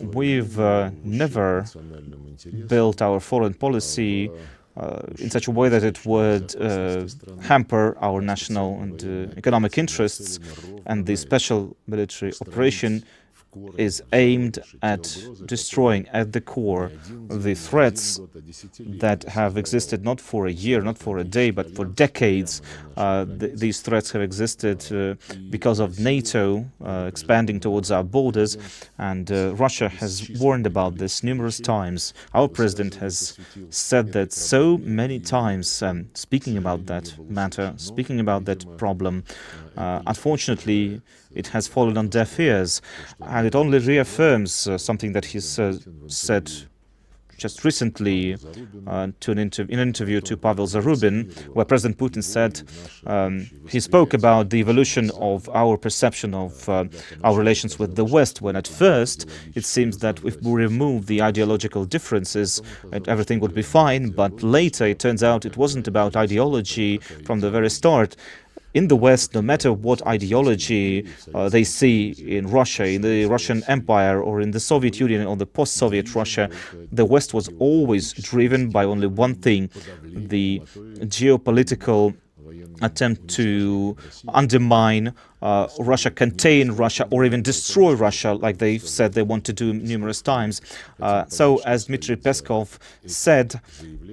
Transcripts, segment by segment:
we've never built our foreign policy in such a way that it would hamper our national and economic interests, and the special military operation is aimed at destroying at the core the threats that have existed not for a year, not for a day, but for decades. These threats have existed because of NATO expanding towards our borders, and Russia has warned about this numerous times. Our president has said that so many times, speaking about that matter, speaking about that problem. Unfortunately, it has fallen on deaf ears, and it only reaffirms something that he's said just recently in an interview to Pavel Zarubin, where President Putin said he spoke about the evolution of our perception of our relations with the West, when at first it seems that if we remove the ideological differences, everything would be fine, but later it turns out it wasn't about ideology from the very start. In the West, no matter what ideology they see in Russia, in the Russian Empire, or in the Soviet Union, or the post-Soviet Russia, the West was always driven by only one thing: the geopolitical attempt to undermine Russia, contain Russia, or even destroy Russia, like they've said they want to do numerous times. So, as Dmitry Peskov said,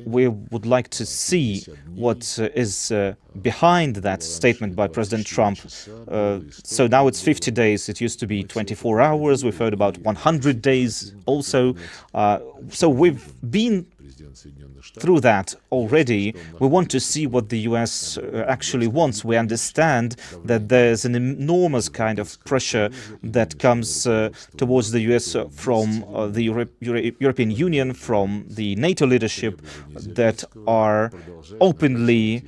we would like to see what is behind that statement by President Trump. So now it's 50 days. It used to be 24 hours. We've heard about 100 days also. So we've been through that already. We want to see what the US actually wants. We understand that there's an enormous kind of pressure that comes towards the US from the European Union, from the NATO leadership, that are openly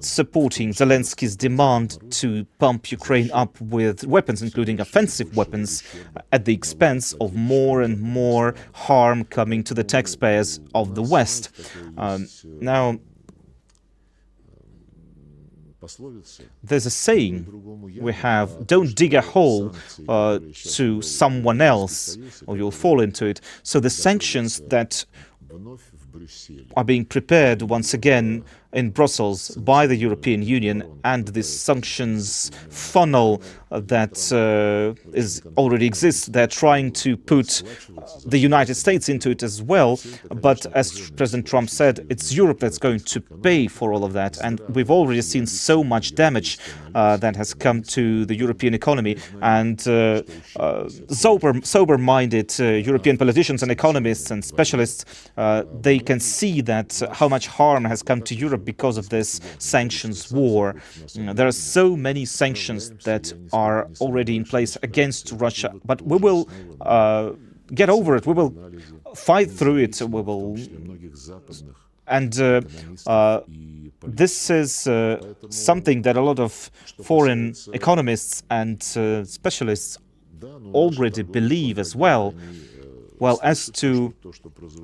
supporting Zelensky's demand to pump Ukraine up with weapons, including offensive weapons, at the expense of more and more harm coming to the taxpayers of the West. Now, there's a saying we have: don't dig a hole to someone else, or you'll fall into it. So the sanctions that are being prepared once again in Brussels by the European Union, and this sanctions funnel that already exists, they're trying to put the United States into it as well. But as President Trump said, it's Europe that's going to pay for all of that. And we've already seen so much damage that has come to the European economy. And sober-minded European politicians and economists and specialists, they can see that how much harm has come to Europe because of this sanctions war. There are so many sanctions that are already in place against Russia, but we will get over it. We will fight through it. We will, and this is something that a lot of foreign economists and specialists already believe as well. Well, as to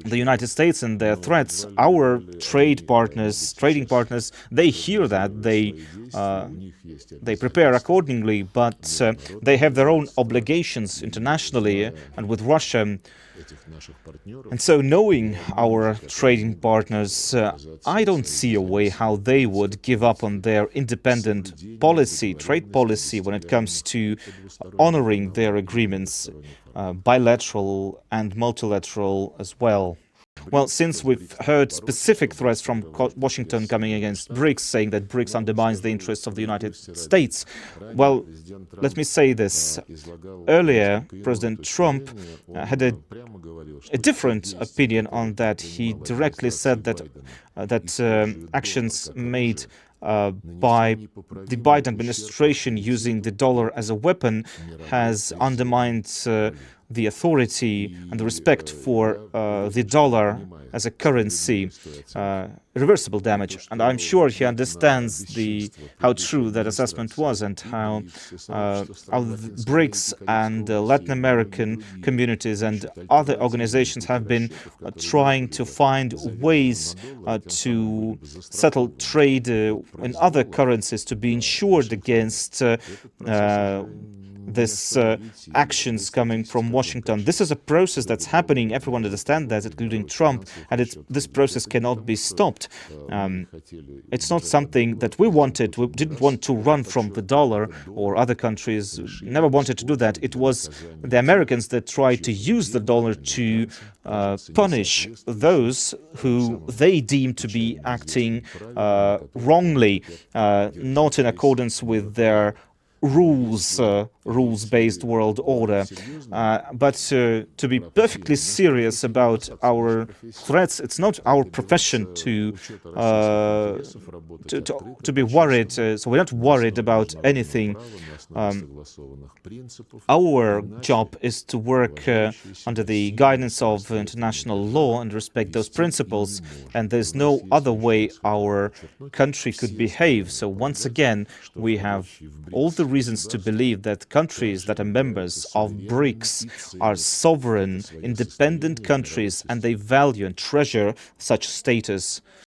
the United States and their threats, our trading partners, they hear that, they prepare accordingly, but they have their own obligations internationally and with Russia. And so, knowing our trading partners, I don't see a way how they would give up on their independent policy, trade policy, when it comes to honoring their agreements, bilateral and multilateral as well. Well, since we've heard specific threats from Washington coming against BRICS, saying that BRICS undermines the interests of the United States, well, let me say this. Earlier, President Trump had a different opinion on that. He directly said that actions made by the Biden administration using the dollar as a weapon has undermined the authority and the respect for the dollar as a currency, irreversible damage. And I'm sure he understands how true that assessment was, and how BRICS and Latin American communities and other organizations have been trying to find ways to settle trade in other currencies to be insured against this actions coming from Washington. This is a process that's happening. Everyone understands that, including Trump, and this process cannot be stopped. It's not something that we wanted. We didn't want to run from the dollar, or other countries never wanted to do that. It was the Americans that tried to use the dollar to punish those who they deem to be acting wrongly, not in accordance with their rules-based world order. But to be perfectly serious about our threats, it's not our profession to be worried. So we're not worried about anything. Our job is to work under the guidance of international law and respect those principles, and there's no other way our country could behave. So once again, we have all the reasons to believe that countries that are members of BRICS are sovereign, independent countries, and they value and treasure such status.